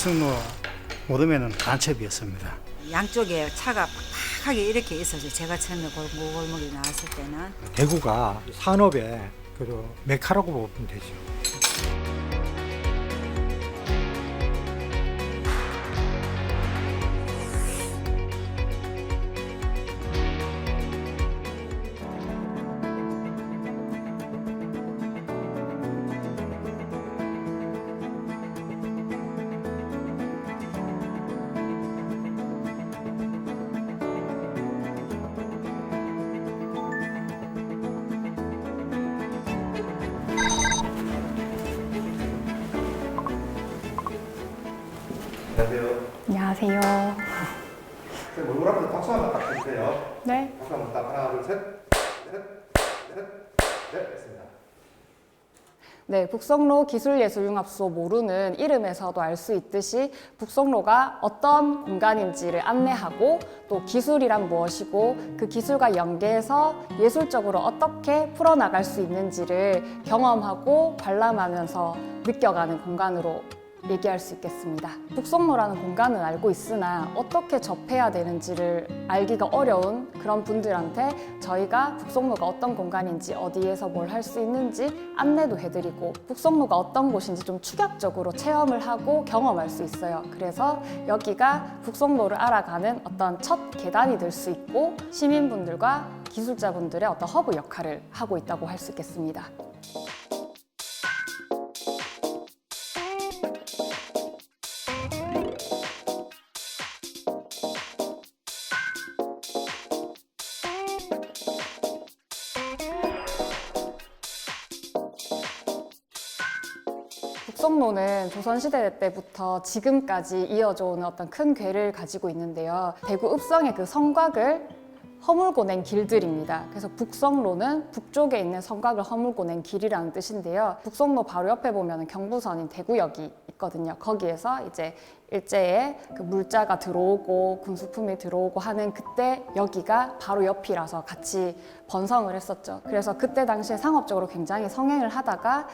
북성로 못 오면은 간첩이었습니다. 양쪽에 차가 빡빡하게 이렇게 있어서 제가 처음에 골목이 나왔을 때는 대구가 산업의 그 메카라고 보면 되죠. 안녕하세요. 안녕하세요. 선생님 얼굴 앞에서 박수 한번 딱 해주세요. 네. 박수 한번 딱 하나 둘 셋, 넷 했습니다. 네, 북성로 기술예술융합소 모루는 이름에서도 알 수 있듯이 북성로가 어떤 공간인지를 안내하고 또 기술이란 무엇이고 그 기술과 연계해서 예술적으로 어떻게 풀어나갈 수 있는지를 경험하고 관람하면서 느껴가는 공간으로 얘기할 수 있겠습니다. 북성로라는 공간은 알고 있으나 어떻게 접해야 되는지를 알기가 어려운 그런 분들한테 저희가 북성로가 어떤 공간인지 어디에서 뭘 할 수 있는지 안내도 해드리고 북성로가 어떤 곳인지 좀 추격적으로 체험을 하고 경험할 수 있어요. 그래서 여기가 북성로를 알아가는 어떤 첫 계단이 될 수 있고 시민분들과 기술자분들의 어떤 허브 역할을 하고 있다고 할 수 있겠습니다. 북성로는 조선시대 때부터 지금까지 이어져 오는 어떤 큰 궤를 가지고 있는데요. 대구 읍성의 그 성곽을 허물고 낸 길들입니다. 그래서 북성로는 북쪽에 있는 성곽을 허물고 낸 길이라는 뜻인데요. 북성로 바로 옆에 보면 경부선인 대구역이 있거든요. 거기에서 이제 일제에 그 물자가 들어오고 군수품이 들어오고 하는 그때 여기가 바로 옆이라서 같이 번성을 했었죠. 그래서 그때 당시에 상업적으로 굉장히 성행을 하다가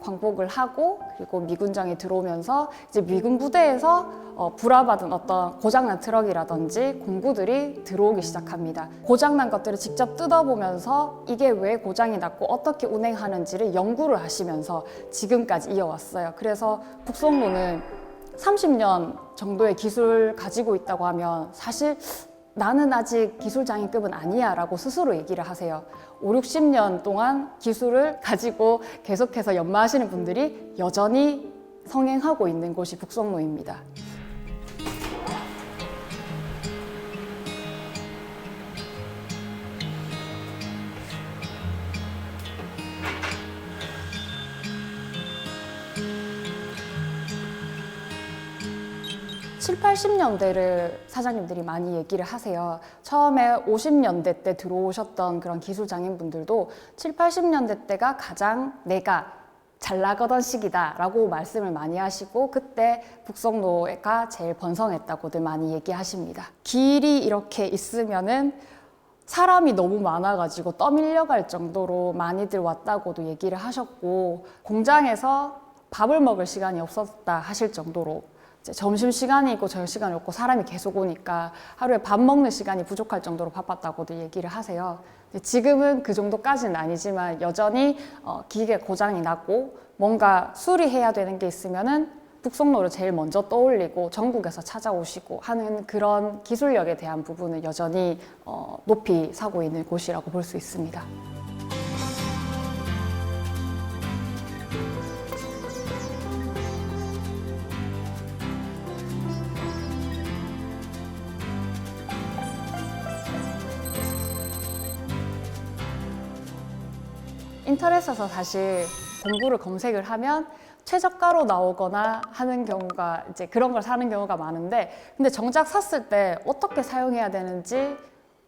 광복을 하고 그리고 미군정이 들어오면서 이제 미군 부대에서 불화받은 어떤 고장난 트럭이라든지 공구들이 들어오기 시작합니다. 고장난 것들을 직접 뜯어보면서 이게 왜 고장이 났고 어떻게 운행하는지를 연구를 하시면서 지금까지 이어왔어요. 그래서 북성로는 30년 정도의 기술 가지고 있다고 하면 사실 나는 아직 기술장인급은 아니야 라고 스스로 얘기를 하세요. 5, 60년 동안 기술을 가지고 계속해서 연마하시는 분들이 여전히 성행하고 있는 곳이 북성로입니다. 칠, 80년대를 사장님들이 많이 얘기를 하세요. 처음에 50년대 때 들어오셨던 그런 기술장인분들도 7, 80년대 때가 가장 내가 잘 나가던 시기다라고 말씀을 많이 하시고 그때 북성로가 제일 번성했다고들 많이 얘기하십니다. 길이 이렇게 있으면은 사람이 너무 많아가지고 떠밀려갈 정도로 많이들 왔다고도 얘기를 하셨고 공장에서 밥을 먹을 시간이 없었다 하실 정도로 이제 점심시간이 있고 저녁시간이 없고 사람이 계속 오니까 하루에 밥 먹는 시간이 부족할 정도로 바빴다고도 얘기를 하세요. 지금은 그 정도까지는 아니지만 여전히 기계 고장이 나고 뭔가 수리해야 되는 게 있으면은 북성로를 제일 먼저 떠올리고 전국에서 찾아오시고 하는 그런 기술력에 대한 부분은 여전히 높이 사고 있는 곳이라고 볼 수 있습니다. 인터넷에서 사실 공부를 검색을 하면 최저가로 나오거나 하는 경우가 이제 그런 걸 사는 경우가 많은데 근데 정작 샀을 때 어떻게 사용해야 되는지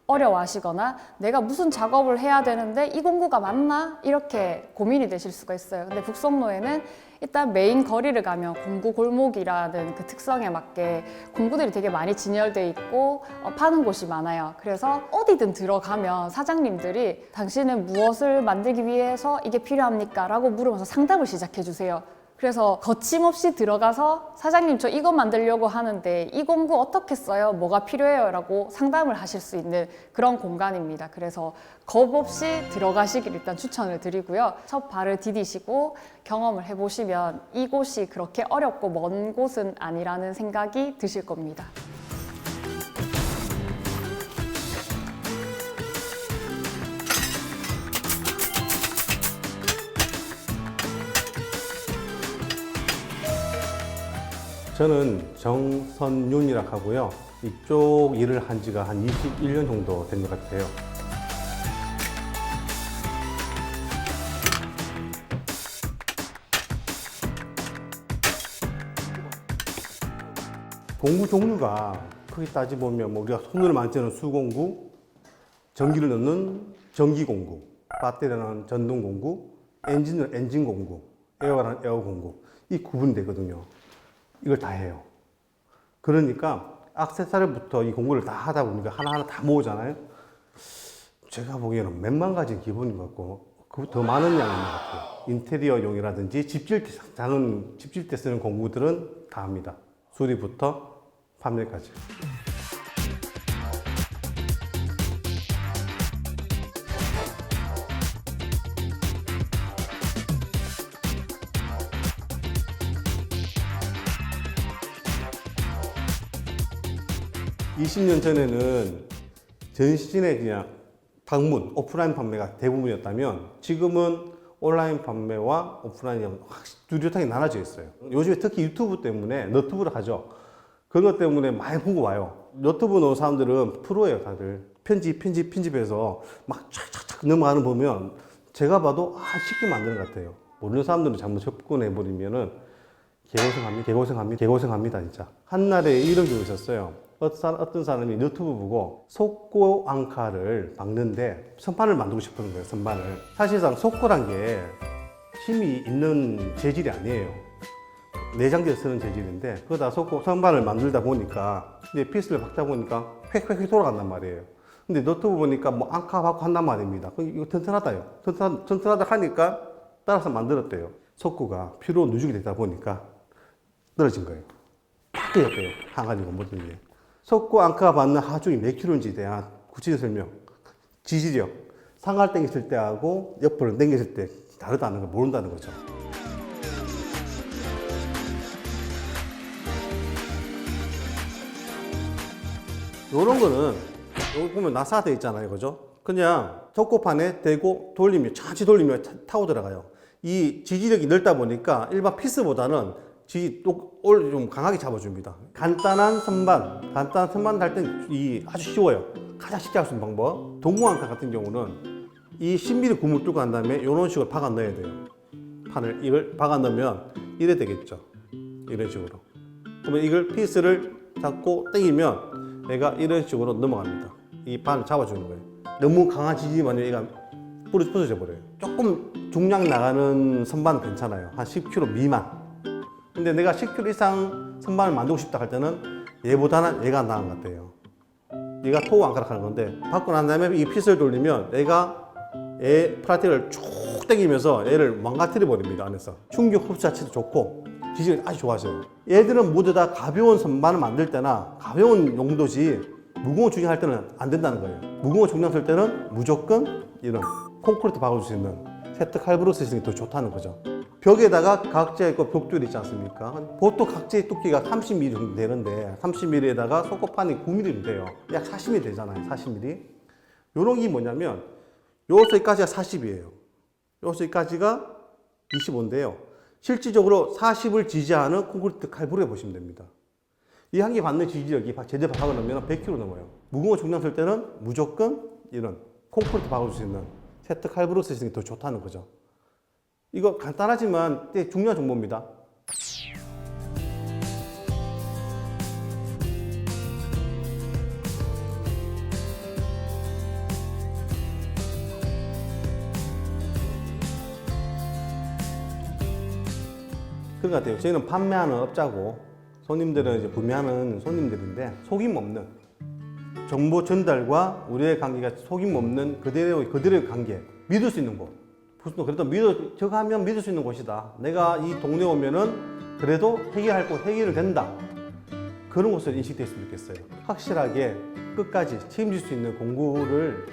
어려워하시거나 내가 무슨 작업을 해야 되는데 이 공구가 맞나? 이렇게 고민이 되실 수가 있어요. 근데 북성로에는 일단 메인 거리를 가면 공구 골목이라는 그 특성에 맞게 공구들이 되게 많이 진열돼 있고 파는 곳이 많아요. 그래서 어디든 들어가면 사장님들이 당신은 무엇을 만들기 위해서 이게 필요합니까? 라고 물으면서 상담을 시작해 주세요. 그래서 거침없이 들어가서 사장님 저 이거 만들려고 하는데 이 공구 어떻게 써요? 뭐가 필요해요? 라고 상담을 하실 수 있는 그런 공간입니다. 그래서 겁 없이 들어가시길 일단 추천을 드리고요. 첫 발을 디디시고 경험을 해보시면 이곳이 그렇게 어렵고 먼 곳은 아니라는 생각이 드실 겁니다. 저는 정선윤이라고 하고요. 이쪽 일을 한 지가 한 21년 정도 된 것 같아요. 공구 종류가 크게 따지보면 뭐 우리가 손으로 만지는 수공구, 전기를 넣는 전기공구, 배터리는 전동공구, 엔진은 엔진공구, 에어는 에어공구, 이 구분되거든요. 이걸 다 해요. 그러니까 액세서리부터 이 공구를 다 하다 보니까 하나하나 다 모으잖아요. 제가 보기에는 몇만 가지 기본인 것 같고 더 많은 양인 것 같아요. 인테리어용이라든지 집질 때, 작은 집질 때 쓰는 공구들은 다 합니다. 수리부터 판매까지. (20년) 전에는 전시진에 그냥 방문, 오프라인 판매가 대부분이었다면 지금은 온라인 판매와 오프라인이 확실히 뚜렷하게 나눠져 있어요. 요즘에 특히 유튜브 때문에 너튜브를 하죠. 그것 때문에 많이 보고 와요. 너튜브 넣은 사람들은 프로예요, 다들. 편집해서 막 촥촥촥 넘어가는 거 보면 제가 봐도 쉽게 만드는 것 같아요. 모르는 사람들은 잘못 접근해버리면은 개고생합니다, 진짜. 한날에 이런 경우 있었어요. 어떤 사람이 유튜브 보고 속고 앙카를 박는데 선반을 만들고 싶은 거예요, 선반을. 사실상 속고란 게 힘이 있는 재질이 아니에요. 내장재를 쓰는 재질인데, 그거다 속고 선반을 만들다 보니까, 이제 피스를 박다 보니까 획획획 돌아간단 말이에요. 근데 너튜브 보니까 뭐 앙카 박고 한단 말입니다. 이거 튼튼하다요. 튼튼하다 하니까 따라서 만들었대요. 속고가 피로 누적이 되다 보니까 떨어진 거예요. 딱 끄였대요. 한 가지고 모든 게. 속고 앙카가 받는 하중이 몇 킬로인지에 대한 구체적 설명. 지지력. 상할 당겼을 때하고 옆으로 당겼을 때 다르다는 걸 모른다는 거죠. 요런 거는 여기 보면 나사돼 있잖아요, 그죠? 그냥 속고판에 대고 돌리면, 천천히 돌리면 타고 들어가요. 이 지지력이 넓다 보니까 일반 피스보다는 좀 강하게 잡아줍니다. 간단한 선반 달 땐 아주 쉬워요. 가장 쉽게 할 수 있는 방법. 동무앙카 같은 경우는 이 10mm 구멍 뚫고 난 다음에 이런 식으로 박아 넣어야 돼요. 판을 이걸 박아 넣으면 이래 되겠죠. 이런 식으로. 그러면 이걸 피스를 잡고 당기면 얘가 이런 식으로 넘어갑니다. 이 판을 잡아주는 거예요. 너무 강한 지지면 얘가 부서져 버려요. 조금 중량 나가는 선반은 괜찮아요. 한 10kg 미만. 근데 내가 10kg 이상 선반을 만들고 싶다 할 때는 얘보다는 얘가 나은 것 같아요. 얘가 토우 앙카락 하는 건데, 받고 난 다음에 이 핏을 돌리면 얘가 얘 플라스틱을 쭉 당기면서 얘를 망가뜨려 버립니다, 안에서. 충격 흡수 자체도 좋고 지지력이 아주 좋아져요. 얘들은 모두 다 가벼운 선반을 만들 때나 가벼운 용도지 무거운 중량할 때는 안 된다는 거예요. 무거운 중량 쓸 때는 무조건 이런 콘크리트 박아줄 수 있는 세트 칼브로 쓰시는 게 더 좋다는 거죠. 벽에다가 각재 있고 벽돌 있지 않습니까? 보통 각재의 두께가 30mm 정도 되는데 30mm에다가 속고판이 9mm 돼요. 약 40mm 되잖아요. 40mm. 요런 게 뭐냐면 요소까지가 40이에요. 요소까지가 25인데요. 실질적으로 40을 지지하는 콘크리트 칼부르에 보시면 됩니다. 이 한 개 받는 지지력이 제대로 박아놓으면 100kg 넘어요. 무거운 중량 쓸 때는 무조건 이런 콘크리트 박아줄 수 있는 세트 칼부르 쓰시는 게 더 좋다는 거죠. 이거 간단하지만 중요한 정보입니다. 그런 것 같아요. 저희는 판매하는 업자고 손님들은 이제 구매하는 손님들인데 속임 없는 정보 전달과 우리의 관계가 속임 없는 그대로의 관계, 믿을 수 있는 곳. 부수도 그래도 저거 하면 믿을 수 있는 곳이다. 내가 이 동네 오면은 그래도 해결할 곳 해결은 된다. 그런 곳을 인식됐으면 좋겠어요. 확실하게 끝까지 책임질 수 있는 공구를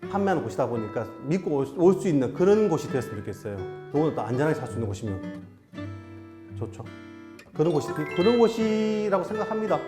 판매하는 곳이다 보니까 믿고 올 수 있는 그런 곳이 되었으면 좋겠어요. 누구나 또 안전하게 살 수 있는 곳이면 좋죠. 그런 곳이라고 생각합니다.